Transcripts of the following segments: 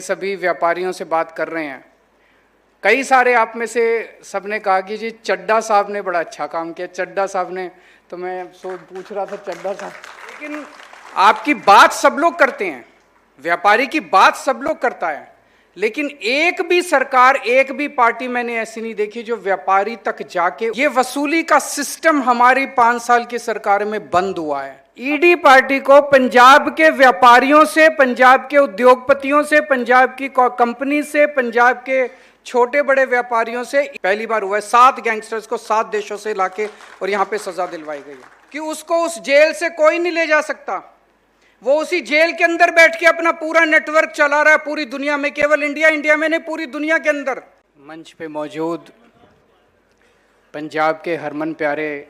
सभी व्यापारियों से बात कर रहे हैं। कई सारे आप में से सबने कहा कि जी चड्ढा साहब ने बड़ा अच्छा काम किया, चड्ढा साहब ने, तो मैं पूछ रहा था चड्ढा साहब। लेकिन आपकी बात सब लोग करते हैं, व्यापारी की बात सब लोग करता है, लेकिन एक भी सरकार, एक भी पार्टी मैंने ऐसी नहीं देखी जो व्यापारी तक जाके, ये वसूली का सिस्टम हमारी 5 साल की सरकार में बंद हुआ है। ईडी पार्टी को पंजाब के व्यापारियों से, पंजाब के उद्योगपतियों से, पंजाब की कंपनी से, पंजाब के छोटे बड़े व्यापारियों से पहली बार हुआ है 7 गैंगस्टर्स को 7 देशों से लाके और यहां पे सजा दिलवाई गई है कि उसको उस जेल से कोई नहीं ले जा सकता। वो उसी जेल के अंदर बैठ के अपना पूरा नेटवर्क चला रहा है पूरी दुनिया में, केवल इंडिया में नहीं, पूरी दुनिया के अंदर। मंच पे मौजूद पंजाब के हरमन प्यारे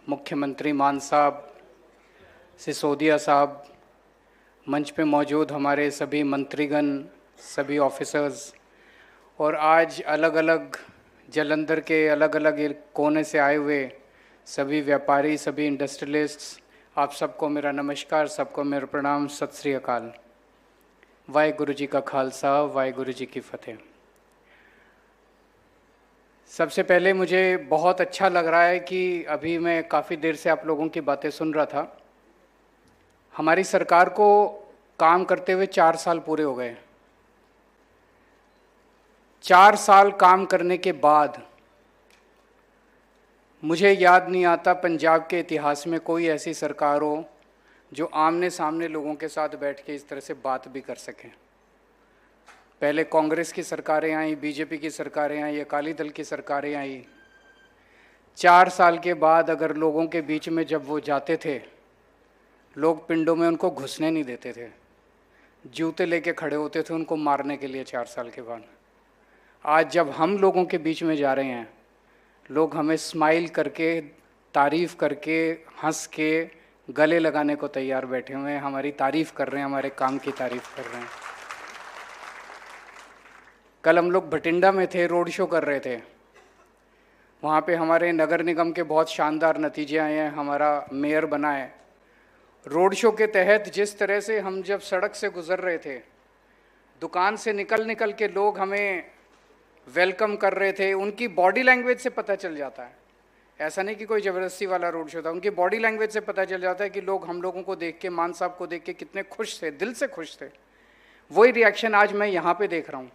मुख्यमंत्री मान साहब, सिसोदिया साहब, मंच पे मौजूद हमारे सभी मंत्रीगण, सभी ऑफिसर्स, और आज अलग अलग जालंधर के अलग अलग कोने से आए हुए सभी व्यापारी, सभी इंडस्ट्रियलिस्ट्स, आप सबको मेरा नमस्कार, सबको मेरा प्रणाम, सत श्री अकाल। वाहेगुरु जी का खालसा, वाहेगुरु जी की फतेह। सबसे पहले मुझे बहुत अच्छा लग रहा है कि अभी मैं काफ़ी देर से आप लोगों की बातें सुन रहा था। हमारी सरकार को काम करते हुए 4 साल पूरे हो गए। 4 साल काम करने के बाद मुझे याद नहीं आता पंजाब के इतिहास में कोई ऐसी सरकार हो जो आमने सामने लोगों के साथ बैठ के इस तरह से बात भी कर सकें। पहले कांग्रेस की सरकारें आई, बीजेपी की सरकारें आई, अकाली दल की सरकारें आई। 4 साल के बाद अगर लोगों के बीच में जब वो जाते थे, लोग पिंडों में उनको घुसने नहीं देते थे, जूते लेके खड़े होते थे उनको मारने के लिए। 4 साल के बाद आज जब हम लोगों के बीच में जा रहे हैं, लोग हमें स्माइल करके, तारीफ़ करके, हंस के गले लगाने को तैयार बैठे हुए हैं, हमारी तारीफ़ कर रहे हैं, हमारे काम की तारीफ़ कर रहे हैं। कल हम लोग भटिंडा में थे, रोड शो कर रहे थे। वहाँ पे हमारे नगर निगम के बहुत शानदार नतीजे आए हैं, हमारा मेयर बना है। रोड शो के तहत जिस तरह से हम जब सड़क से गुजर रहे थे, दुकान से निकल के लोग हमें वेलकम कर रहे थे, उनकी बॉडी लैंग्वेज से पता चल जाता है। ऐसा नहीं कि कोई ज़बरदस्ती वाला रोड शो था, उनकी बॉडी लैंग्वेज से पता चल जाता है कि लोग हम लोगों को देख के, मान साहब को देख के कितने खुश थे, दिल से खुश थे। वही रिएक्शन आज मैं यहाँ पे देख रहा हूँ।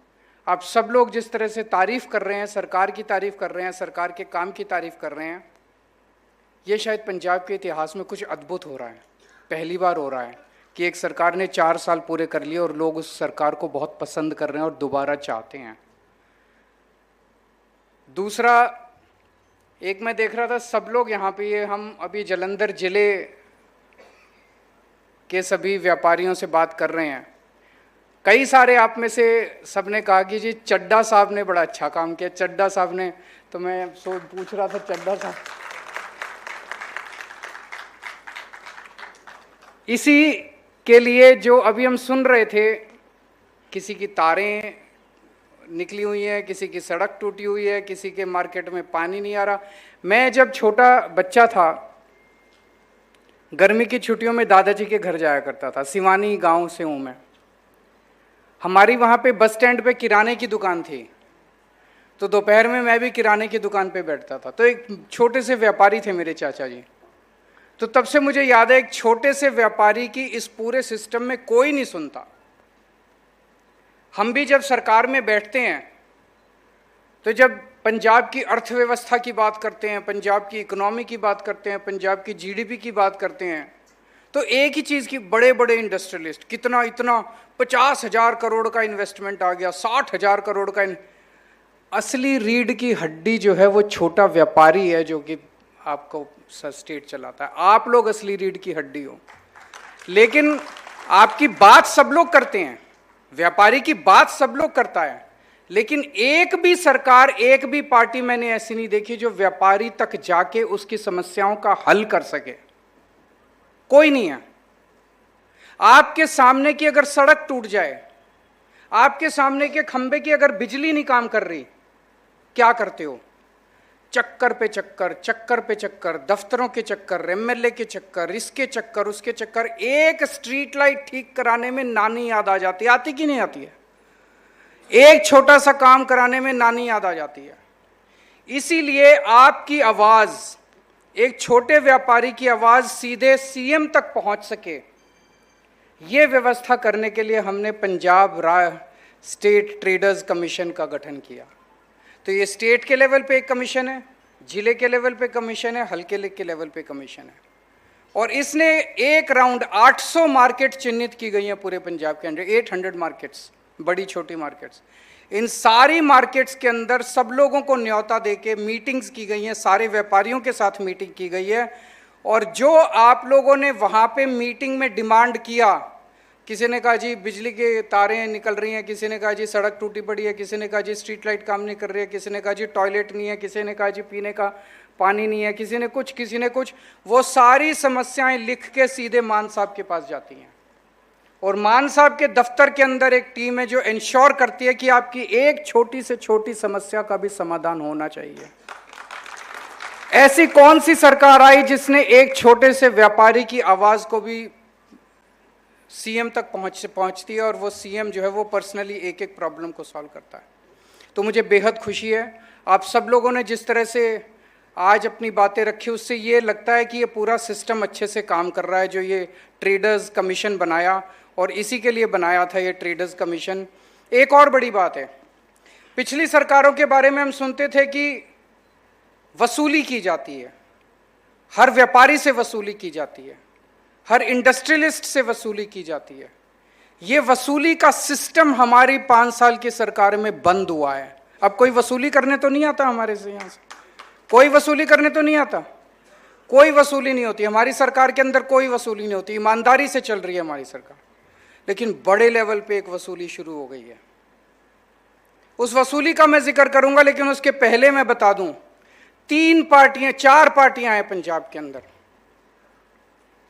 आप सब लोग जिस तरह से तारीफ़ कर रहे हैं, सरकार की तारीफ़ कर रहे हैं, सरकार के काम की तारीफ़ कर रहे हैं, ये शायद पंजाब के इतिहास में कुछ अद्भुत हो रहा है। पहली बार हो रहा है कि एक सरकार ने 4 साल पूरे कर लिए और लोग उस सरकार को बहुत पसंद कर रहे हैं और दोबारा चाहते हैं। दूसरा, एक मैं देख रहा था सब लोग यहाँ पे, ये हम अभी जालंधर जिले के सभी व्यापारियों से बात कर रहे हैं। कई सारे आप में से सबने कहा कि जी चड्ढा साहब ने बड़ा अच्छा काम किया, चड्ढा साहब ने, तो मैं पूछ रहा था चड्ढा साहब। इसी के लिए जो अभी हम सुन रहे थे, किसी की तारें निकली हुई है, किसी की सड़क टूटी हुई है, किसी के मार्केट में पानी नहीं आ रहा। मैं जब छोटा बच्चा था, गर्मी की छुट्टियों में दादाजी के घर जाया करता था। सिवानी गांव से हूँ मैं। हमारी वहाँ पे बस स्टैंड पे किराने की दुकान थी, तो दोपहर में मैं भी किराने की दुकान पे बैठता था। तो एक छोटे से व्यापारी थे मेरे चाचा जी। तो तब से मुझे याद है, एक छोटे से व्यापारी की इस पूरे सिस्टम में कोई नहीं सुनता। हम भी जब सरकार में बैठते हैं, तो जब पंजाब की अर्थव्यवस्था की बात करते हैं, पंजाब की इकोनॉमी की बात करते हैं, पंजाब की जीडीपी की बात करते हैं, तो एक ही चीज़ की, बड़े बड़े इंडस्ट्रियलिस्ट, कितना इतना 50,000 करोड़ का इन्वेस्टमेंट आ गया, 60,000 करोड़ का। असली रीढ़ की हड्डी जो है वो छोटा व्यापारी है, जो कि आपको स्टेट चलाता है। आप लोग असली रीढ़ की हड्डी हो। लेकिन आपकी बात सब लोग करते हैं, व्यापारी की बात सब लोग करता है, लेकिन एक भी सरकार, एक भी पार्टी मैंने ऐसी नहीं देखी जो व्यापारी तक जाके उसकी समस्याओं का हल कर सके। कोई नहीं है। आपके सामने की अगर सड़क टूट जाए, आपके सामने के खंबे की अगर बिजली नहीं काम कर रही, क्या करते हो? चक्कर पे चक्कर, चक्कर पे चक्कर, दफ्तरों के चक्कर, एमएलए के चक्कर, इसके चक्कर, उसके चक्कर। एक स्ट्रीट लाइट ठीक कराने में नानी याद आ जाती है। आती कि नहीं आती है? एक छोटा सा काम कराने में नानी याद आ जाती है। इसीलिए आपकी आवाज, एक छोटे व्यापारी की आवाज सीधे सीएम तक पहुंच सके, ये व्यवस्था करने के लिए हमने पंजाब स्टेट ट्रेडर्स कमीशन का गठन किया। तो ये स्टेट के लेवल पे एक कमीशन है, जिले के लेवल पे कमीशन है, हल्के के लेवल पे कमीशन है। और इसने एक राउंड 800 मार्केट चिन्हित की गई हैं पूरे पंजाब के अंदर, 800 मार्केट्स, बड़ी छोटी मार्केट्स। इन सारी मार्केट्स के अंदर सब लोगों को न्योता देके मीटिंग्स की गई हैं, सारे व्यापारियों के साथ मीटिंग की गई है। और जो आप लोगों ने वहाँ पे मीटिंग में डिमांड किया, किसी ने कहा जी बिजली के तारें निकल रही हैं, किसी ने कहा जी सड़क टूटी पड़ी है, किसी ने कहा जी स्ट्रीट लाइट काम नहीं कर रही है, किसी ने कहा जी टॉयलेट नहीं है, किसी ने कहा जी पीने का पानी नहीं है, किसी ने कुछ, वो सारी समस्याएं लिख के सीधे मान साहब के पास जाती हैं। और मान साहब के दफ्तर के अंदर एक टीम है जो इंश्योर करती है कि आपकी एक छोटी से छोटी समस्या का भी समाधान होना चाहिए। ऐसी कौन सी सरकार आई जिसने एक छोटे से व्यापारी की आवाज को भी सीएम तक पहुंचती है, और वो सीएम जो है वो पर्सनली एक एक प्रॉब्लम को सॉल्व करता है। तो मुझे बेहद खुशी है आप सब लोगों ने जिस तरह से आज अपनी बातें रखी, उससे ये लगता है कि ये पूरा सिस्टम अच्छे से काम कर रहा है। जो ये ट्रेडर्स कमीशन बनाया, और इसी के लिए बनाया था ये ट्रेडर्स कमीशन। एक और बड़ी बात है, पिछली सरकारों के बारे में हम सुनते थे कि वसूली की जाती है, हर व्यापारी से वसूली की जाती है, हर इंडस्ट्रियलिस्ट से वसूली की जाती है। ये वसूली का सिस्टम हमारी 5 साल की सरकार में बंद हुआ है। अब कोई वसूली करने तो नहीं आता हमारे से, यहाँ से कोई वसूली करने तो नहीं आता, कोई वसूली नहीं होती हमारी सरकार के अंदर, कोई वसूली नहीं होती, ईमानदारी से चल रही है हमारी सरकार। लेकिन बड़े लेवल पे एक वसूली शुरू हो गई है, उस वसूली का मैं जिक्र करूंगा, लेकिन उसके पहले मैं बता दूं 4 पार्टियां हैं पंजाब के अंदर।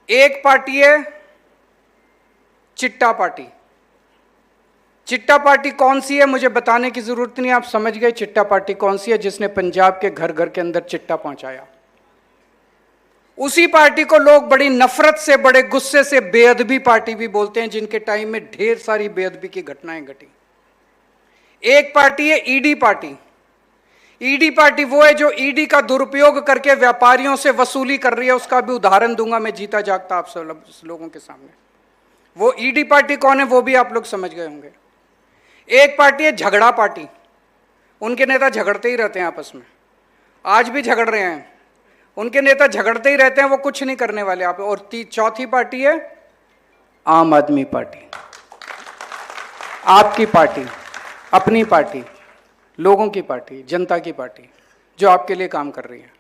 एक पार्टी है चिट्टा पार्टी। चिट्टा पार्टी कौन सी है मुझे बताने की जरूरत नहीं, आप समझ गए चिट्टा पार्टी कौन सी है, जिसने पंजाब के घर घर के अंदर चिट्टा पहुंचाया। उसी पार्टी को लोग बड़ी नफरत से, बड़े गुस्से से बेअदबी पार्टी भी बोलते हैं, जिनके टाइम में ढेर सारी बेअदबी की घटनाएं घटी। एक पार्टी है ईडी पार्टी। ईडी पार्टी वो है जो ईडी का दुरुपयोग करके व्यापारियों से वसूली कर रही है। उसका भी उदाहरण दूंगा मैं जीता जागता आप सब लोगों के सामने। वो ईडी पार्टी कौन है वो भी आप लोग समझ गए होंगे। एक पार्टी है झगड़ा पार्टी। उनके नेता झगड़ते ही रहते हैं आपस में, आज भी झगड़ रहे हैं, उनके नेता झगड़ते ही रहते हैं, वो कुछ नहीं करने वाले आप। और चौथी पार्टी है आम आदमी पार्टी। आपकी पार्टी, अपनी पार्टी, लोगों की पार्टी, जनता की पार्टी, जो आपके लिए काम कर रही है।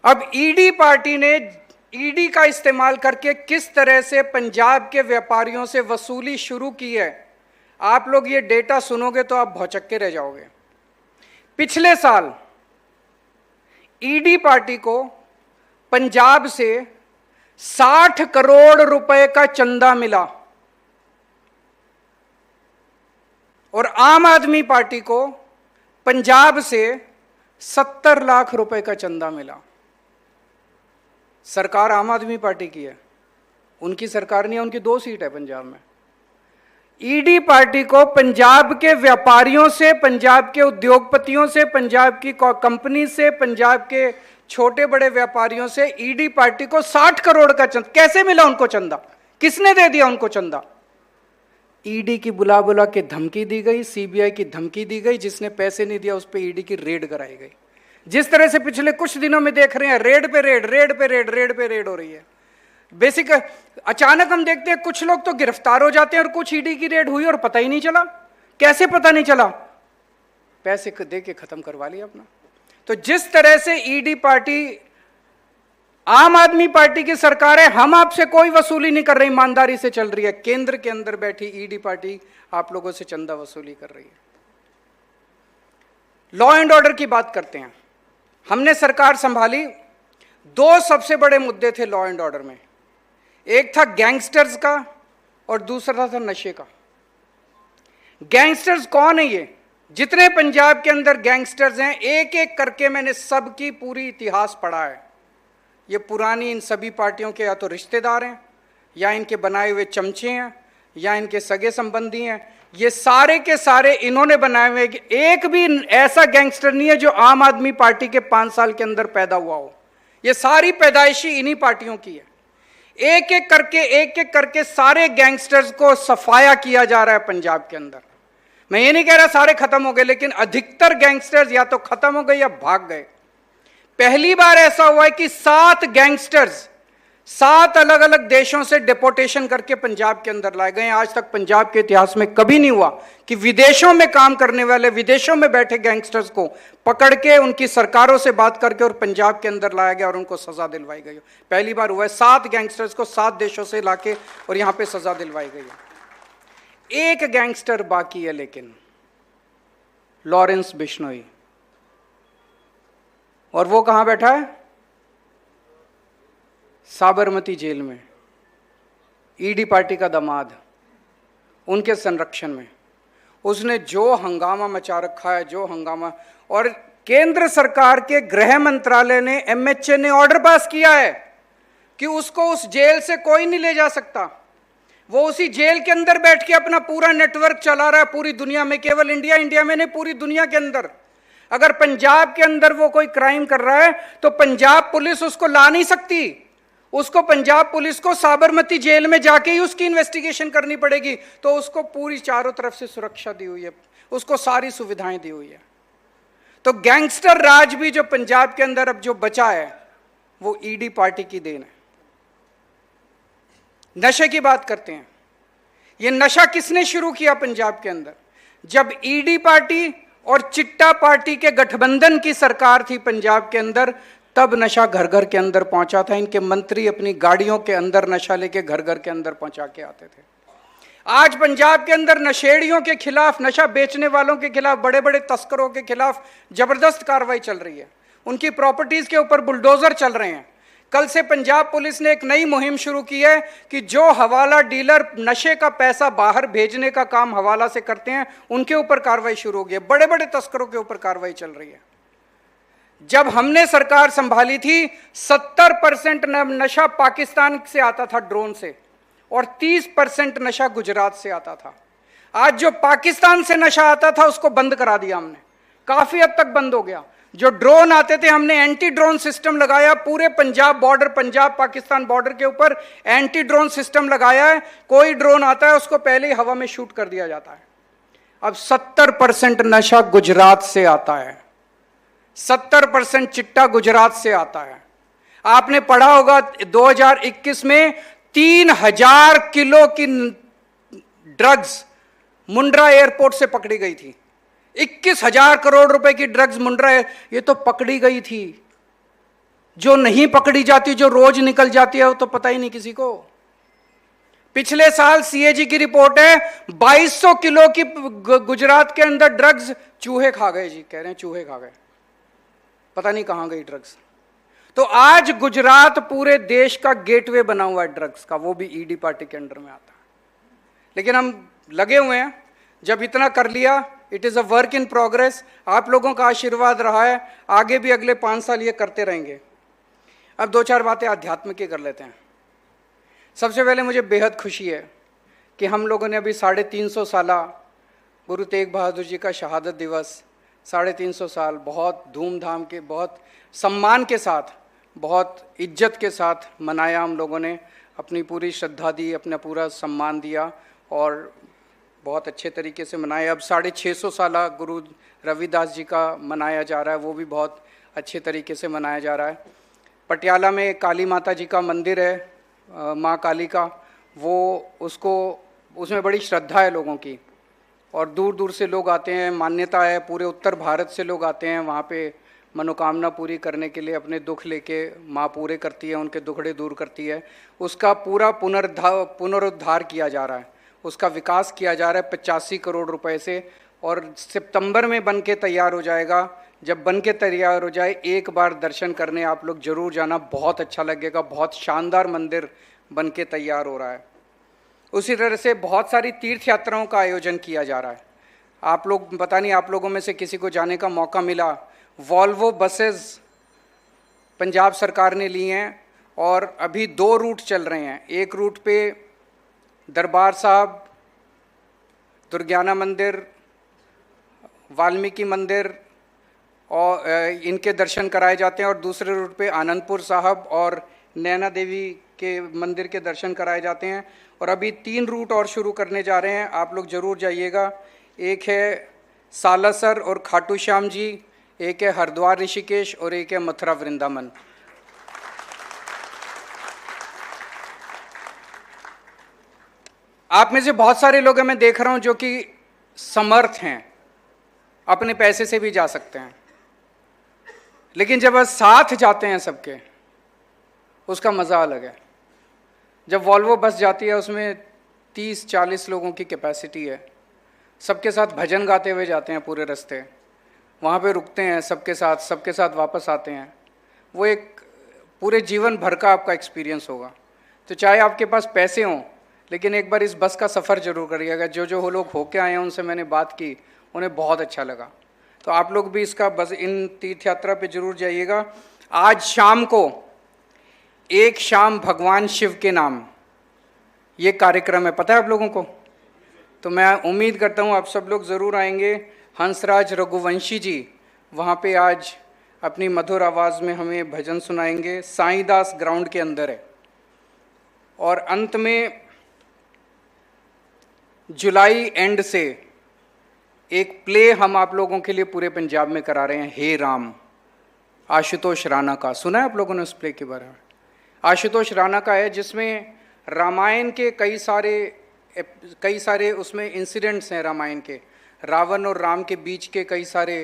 अब ईडी पार्टी ने ईडी का इस्तेमाल करके किस तरह से पंजाब के व्यापारियों से वसूली शुरू की है, आप लोग ये डेटा सुनोगे तो आप भौचक्के रह जाओगे। पिछले साल ईडी पार्टी को पंजाब से 60 करोड़ रुपए का चंदा मिला, और आम आदमी पार्टी को पंजाब से 70 लाख रुपए का चंदा मिला। सरकार आम आदमी पार्टी की है, उनकी सरकार नहीं है, उनकी 2 सीट है पंजाब में। ईडी पार्टी को पंजाब के व्यापारियों से, पंजाब के उद्योगपतियों से, पंजाब की कंपनी से, पंजाब के छोटे बड़े व्यापारियों से ईडी पार्टी को 60 करोड़ का चंदा कैसे मिला? उनको चंदा किसने दे दिया? उनको चंदा ईडी की बुला बुला के धमकी दी गई, सीबीआई की धमकी दी गई। जिसने पैसे नहीं दिया उस पर ईडी की रेड कराई गई। जिस तरह से पिछले कुछ दिनों में देख रहे हैं, रेड पे रेड, रेड पे रेड, रेड पे रेड हो रही है। बेसिक अचानक हम देखते हैं कुछ लोग तो गिरफ्तार हो जाते हैं, और कुछ ईडी की रेड हुई और पता ही नहीं चला। कैसे पता नहीं चला? पैसे दे के खत्म करवा लिया अपना। तो जिस तरह से ईडी पार्टी आम आदमी पार्टी की सरकार है, हम आपसे कोई वसूली नहीं कर रही, ईमानदारी से चल रही है। केंद्र के अंदर बैठी ईडी पार्टी आप लोगों से चंदा वसूली कर रही है। लॉ एंड ऑर्डर की बात करते हैं। हमने सरकार संभाली, 2 सबसे बड़े मुद्दे थे लॉ एंड ऑर्डर में। एक था गैंगस्टर्स का और दूसरा था नशे का। गैंगस्टर्स कौन है? ये जितने पंजाब के अंदर गैंगस्टर्स हैं, एक एक करके मैंने सबकी पूरी इतिहास पढ़ा है। ये पुरानी इन सभी पार्टियों के या तो रिश्तेदार हैं, या इनके बनाए हुए चमचे हैं, या इनके सगे संबंधी हैं, ये सारे के सारे इन्होंने बनाए हुए। एक भी ऐसा गैंगस्टर नहीं है जो आम आदमी पार्टी के 5 साल के अंदर पैदा हुआ हो। ये सारी पैदाइशी इन्हीं पार्टियों की है। एक एक करके सारे गैंगस्टर्स को सफाया किया जा रहा है पंजाब के अंदर। मैं ये नहीं कह रहा सारे खत्म हो गए, लेकिन अधिकतर गैंगस्टर्स या तो खत्म हो गए या भाग गए। पहली बार ऐसा हुआ है कि 7 गैंगस्टर्स 7 अलग अलग देशों से डिपोटेशन करके पंजाब के अंदर लाए गए। आज तक पंजाब के इतिहास में कभी नहीं हुआ कि विदेशों में काम करने वाले, विदेशों में बैठे गैंगस्टर्स को पकड़ के उनकी सरकारों से बात करके और पंजाब के अंदर लाया गया और उनको सजा दिलवाई गई। पहली बार हुआ है 7 गैंगस्टर्स को 7 देशों से लाके और यहां पे सजा दिलवाई गई है। एक गैंगस्टर बाकी है, लेकिन लॉरेंस बिश्नोई, और वो कहां बैठा है? साबरमती जेल में, ईडी पार्टी का दामाद, उनके संरक्षण में। उसने जो हंगामा मचा रखा है, जो हंगामा, और केंद्र सरकार के गृह मंत्रालय ने, एमएचए ने ऑर्डर पास किया है कि उसको उस जेल से कोई नहीं ले जा सकता। वो उसी जेल के अंदर बैठ के अपना पूरा नेटवर्क चला रहा है पूरी दुनिया में, केवल इंडिया में नहीं, पूरी दुनिया के अंदर। अगर पंजाब के अंदर वो कोई क्राइम कर रहा है तो पंजाब पुलिस उसको ला नहीं सकती। उसको पंजाब पुलिस को साबरमती जेल में जाके ही उसकी इन्वेस्टिगेशन करनी पड़ेगी। तो उसको पूरी चारों तरफ से सुरक्षा दी हुई है, उसको सारी सुविधाएं दी हुई है। तो गैंगस्टर राज भी जो पंजाब के अंदर अब जो बचा है वो ईडी पार्टी की देन है। नशे की बात करते हैं। ये नशा किसने शुरू किया पंजाब के अंदर? जब ईडी पार्टी और चिट्टा पार्टी के गठबंधन की सरकार थी पंजाब के अंदर, तब नशा घर घर के अंदर पहुंचा था। इनके मंत्री अपनी गाड़ियों के अंदर नशा लेके घर घर के अंदर पहुंचा के आते थे। आज पंजाब के अंदर नशेड़ियों के खिलाफ, नशा बेचने वालों के खिलाफ, बड़े बड़े तस्करों के खिलाफ जबरदस्त कार्रवाई चल रही है। उनकी प्रॉपर्टीज के ऊपर बुलडोजर चल रहे हैं। कल से पंजाब पुलिस ने एक नई मुहिम शुरू की है कि जो हवाला डीलर नशे का पैसा बाहर भेजने का काम हवाला से करते हैं, उनके ऊपर कार्रवाई शुरू हो गई है। बड़े बड़े तस्करों के ऊपर कार्रवाई चल रही है। जब हमने सरकार संभाली थी, 70% नशा पाकिस्तान से आता था ड्रोन से, और 30% नशा गुजरात से आता था। आज जो पाकिस्तान से नशा आता था उसको बंद करा दिया हमने, काफी हद तक बंद हो गया। जो ड्रोन आते थे, हमने एंटी ड्रोन सिस्टम लगाया पूरे पंजाब बॉर्डर, पंजाब पाकिस्तान बॉर्डर के ऊपर एंटी ड्रोन सिस्टम लगाया है। कोई ड्रोन आता है उसको पहले ही हवा में शूट कर दिया जाता है। अब 70% नशा गुजरात से आता है, 70% चिट्टा गुजरात से आता है। आपने पढ़ा होगा 2021 में 3000 किलो की ड्रग्स मुंड्रा एयरपोर्ट से पकड़ी गई थी। 21,000 करोड़ रुपए की ड्रग्स मुंड्रा, ये तो पकड़ी गई थी। जो नहीं पकड़ी जाती, जो रोज निकल जाती है, वो तो पता ही नहीं किसी को। पिछले साल सीएजी की रिपोर्ट है 2200 किलो की गुजरात के अंदर ड्रग्स चूहे खा गए जी, कह रहे हैं चूहे खा गए, पता नहीं कहां गई ड्रग्स। तो आज गुजरात पूरे देश का गेटवे बना हुआ है ड्रग्स का, वो भी ईडी पार्टी के अंडर में आता है। लेकिन हम लगे हुए हैं, जब इतना कर लिया, it is a work in progress. आप लोगों का आशीर्वाद रहा है, आगे भी अगले 5 साल ये करते रहेंगे। अब 2-4 बातें आध्यात्म की कर लेते हैं। सबसे पहले मुझे बेहद खुशी है कि हम लोगों ने अभी 350 साल गुरु तेग बहादुर जी का शहादत दिवस, 350 साल बहुत धूमधाम के, बहुत सम्मान के साथ, बहुत इज्जत के साथ मनाया। हम लोगों ने अपनी पूरी श्रद्धा दी, अपना पूरा सम्मान दिया और बहुत अच्छे तरीके से मनाया। अब 650 साल गुरु रविदास जी का मनाया जा रहा है, वो भी बहुत अच्छे तरीके से मनाया जा रहा है। पटियाला में काली माता जी का मंदिर है, माँ काली का, वो उसमें बड़ी श्रद्धा है लोगों की, और दूर दूर से लोग आते हैं। मान्यता है पूरे उत्तर भारत से लोग आते हैं वहाँ पे मनोकामना पूरी करने के लिए, अपने दुख लेके माँ पूरे करती है, उनके दुखड़े दूर करती है। उसका पूरा पुनरुद्धार किया जा रहा है, उसका विकास किया जा रहा है 85 करोड़ रुपए से, और सितंबर में बन के तैयार हो जाएगा। जब बन के तैयार हो जाए, एक बार दर्शन करने आप लोग जरूर जाना, बहुत अच्छा लगेगा। बहुत शानदार मंदिर बन के तैयार हो रहा है। उसी तरह से बहुत सारी तीर्थ यात्राओं का आयोजन किया जा रहा है। आप लोग, पता नहीं आप लोगों में से किसी को जाने का मौका मिला, वॉल्वो बसेस पंजाब सरकार ने ली हैं और अभी 2 रूट चल रहे हैं। एक रूट पे दरबार साहब, दुर्गाना मंदिर, वाल्मीकि मंदिर और इनके दर्शन कराए जाते हैं, और दूसरे रूट पे आनंदपुर साहब और नैना देवी के मंदिर के दर्शन कराए जाते हैं। और अभी 3 रूट और शुरू करने जा रहे हैं, आप लोग ज़रूर जाइएगा। एक है सालासर और खाटू श्याम जी, एक है हरिद्वार ऋषिकेश और एक है मथुरा वृंदावन। आप में से बहुत सारे लोग मैं देख रहा हूं जो कि समर्थ हैं, अपने पैसे से भी जा सकते हैं, लेकिन जब साथ जाते हैं सबके, उसका मज़ा अलग है। जब वॉल्वो बस जाती है, उसमें 30-40 लोगों की कैपेसिटी है, सबके साथ भजन गाते हुए जाते हैं पूरे रास्ते, वहाँ पे रुकते हैं सबके साथ वापस आते हैं। वो एक पूरे जीवन भर का आपका एक्सपीरियंस होगा। तो चाहे आपके पास पैसे हों, लेकिन एक बार इस बस का सफ़र जरूर करिएगा। जो लोग होके आए हैं उनसे मैंने बात की, उन्हें बहुत अच्छा लगा। तो आप लोग भी इसका बस इन तीर्थ यात्रा पे जरूर जाइएगा। आज शाम को एक शाम भगवान शिव के नाम ये कार्यक्रम है, पता है आप लोगों को? तो मैं उम्मीद करता हूँ आप सब लोग ज़रूर आएंगे। हंसराज रघुवंशी जी वहाँ पे आज अपनी मधुर आवाज़ में हमें भजन सुनाएंगे। साईं दास ग्राउंड के अंदर है। और अंत में जुलाई एंड से एक प्ले हम आप लोगों के लिए पूरे पंजाब में करा रहे हैं, हे राम, आशुतोष राणा का। सुना है आप लोगों ने उस प्ले के बारे में? आशुतोष राणा का है, जिसमें रामायण के कई सारे उसमें इंसिडेंट्स हैं। रामायण के रावण और राम के बीच के कई सारे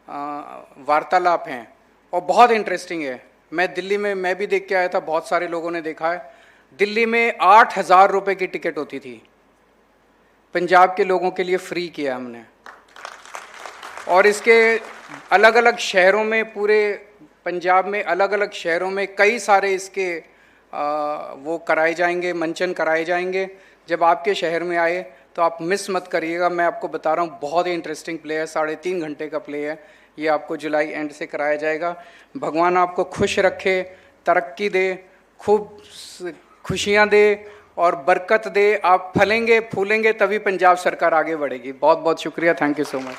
वार्तालाप हैं और बहुत इंटरेस्टिंग है। मैं दिल्ली में मैं भी देख के आया था, बहुत सारे लोगों ने देखा है। दिल्ली में 8,000 रुपये की टिकट होती थी, पंजाब के लोगों के लिए फ्री किया हमने। और इसके अलग अलग शहरों में, पूरे पंजाब में अलग अलग शहरों में कई सारे इसके वो कराए जाएंगे, मंचन कराए जाएंगे। जब आपके शहर में आए तो आप मिस मत करिएगा। मैं आपको बता रहा हूँ, बहुत ही इंटरेस्टिंग प्ले है, 3.5 घंटे का प्ले है। ये आपको जुलाई एंड से कराया जाएगा। भगवान आपको खुश रखे, तरक्की दे, खूब खुशियाँ दे और बरकत दे। आप फलेंगे फूलेंगे तभी पंजाब सरकार आगे बढ़ेगी। बहुत बहुत शुक्रिया। Thank you so much.